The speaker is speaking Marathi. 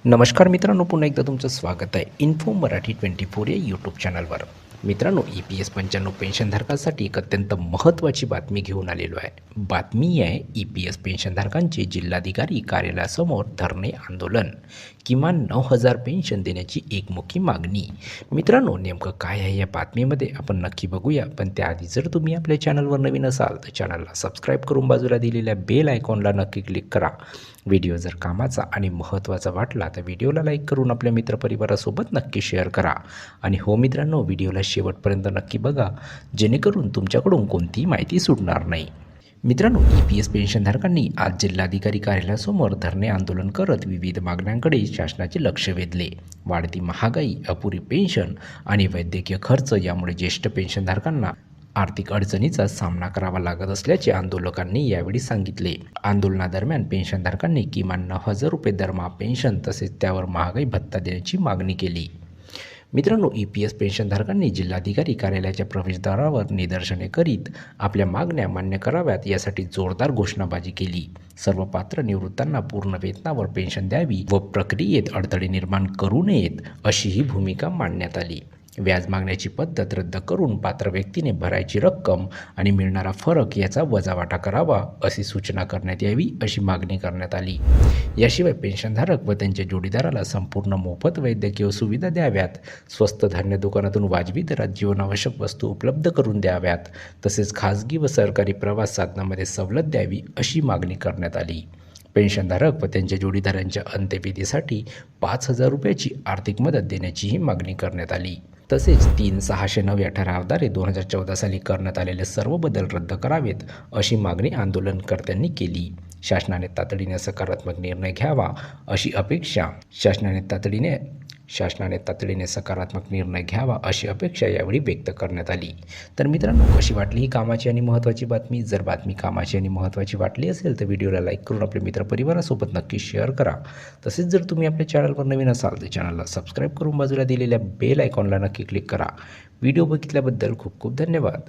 नमस्कार मित्रांनो, पुन्हा एकदा तुमचं स्वागत आहे इन्फो मराठी 24 या यूट्यूब चॅनलवर. मित्रांनो, EPS 95 पेन्शनधारकांसाठी एक अत्यंत महत्त्वाची बातमी घेऊन आलेलो आहे. बातमी आहे EPS पेन्शनधारकांची जिल्हाधिकारी कार्यालयासमोर धरणे आंदोलन. किमान 9,000 पेन्शन देण्याची एकमुखी मागणी. मित्रांनो, नेमकं काय आहे या बातमीमध्ये आपण नक्की बघूया. पण त्याआधी जर तुम्ही आपल्या चॅनलवर नवीन असाल तर चॅनलला सबस्क्राईब करून बाजूला दिलेल्या बेल आयकॉनला नक्की क्लिक करा. व्हिडिओ जर कामाचा आणि महत्त्वाचा वाटला तर व्हिडिओला लाईक करून आपल्या मित्रपरिवारासोबत नक्की शेअर करा. आणि हो मित्रांनो, व्हिडिओला शेवटपर्यंत नक्की बघा, जेणेकरून तुमच्याकडून कोणतीही माहिती सुटणार नाही. मित्रांनो, EPS पेन्शनधारकांनी आज जिल्हाधिकारी कार्यालयासमोर धरणे आंदोलन करत विविध मागण्यांकडे शासनाचे लक्ष वेधले. वाढती महागाई, अपुरी पेन्शन आणि वैद्यकीय खर्च यामुळे ज्येष्ठ पेन्शनधारकांना आर्थिक अडचणीचा सामना करावा लागत असल्याचे आंदोलकांनी यावेळी सांगितले. आंदोलनादरम्यान पेन्शनधारकांनी किमान 9,000 रुपये दरमहा पेन्शन तसेच त्यावर महागाई भत्ता देण्याची मागणी केली. मित्रांनो, EPS पेन्शनधारकांनी जिल्हाधिकारी कार्यालयाच्या प्रवेशद्वारावर निदर्शने करीत आपल्या मागण्या मान्य कराव्यात यासाठी जोरदार घोषणाबाजी केली. सर्व पात्र निवृत्तांना पूर्ण वेतनावर पेन्शन द्यावी व प्रक्रियेत अडथळे निर्माण करू नयेत अशीही भूमिका मांडण्यात आली. व्याज मागण्याची पद्धत रद्द करून पात्र व्यक्तीने भरायची रक्कम आणि मिळणारा फरक याचा वजावाटा करावा अशी सूचना करण्यात यावी अशी मागणी करण्यात आली. याशिवाय पेन्शनधारक व त्यांच्या जोडीदाराला संपूर्ण मोफत वैद्यकीय सुविधा द्याव्यात, स्वस्त धान्य दुकानातून वाजवी दरात जीवनावश्यक वस्तू उपलब्ध करून द्याव्यात, तसेच खाजगी व सरकारी प्रवास साधनामध्ये सवलत द्यावी अशी मागणी करण्यात आली. पेन्शनधारक व त्यांच्या जोडीदारांच्या अंत्यविधीसाठी 5,000 रुपयाची आर्थिक मदत देण्याचीही मागणी करण्यात आली. तसेच 3,609 या ठरावाद्वारे 2014 साली करण्यात आलेले सर्व बदल रद्द करावेत अशी मागणी आंदोलनकर्त्यांनी केली. शासनाने तातडीने सकारात्मक निर्णय घ्यावा अशी अपेक्षा सकारात्मक निर्णय घ्यावा अशी अपेक्षा यावेळी व्यक्त करण्यात आली. तर मित्रांनो, कशी वाटली ही कामाची आणि महत्त्वाची बातमी? जर बातमी कामाची आणि महत्त्वाची वाटली असेल तर व्हिडिओला लाईक करून आपल्या मित्रपरिवारासोबत नक्की शेअर करा. तसेच जर तुम्ही आपल्या चॅनलवर नवीन असाल तर चॅनलला सबस्क्राईब करून बाजूला दिलेल्या बेल आयकॉनला नक्की क्लिक करा. व्हिडिओ बघितल्याबद्दल खूप खूप धन्यवाद.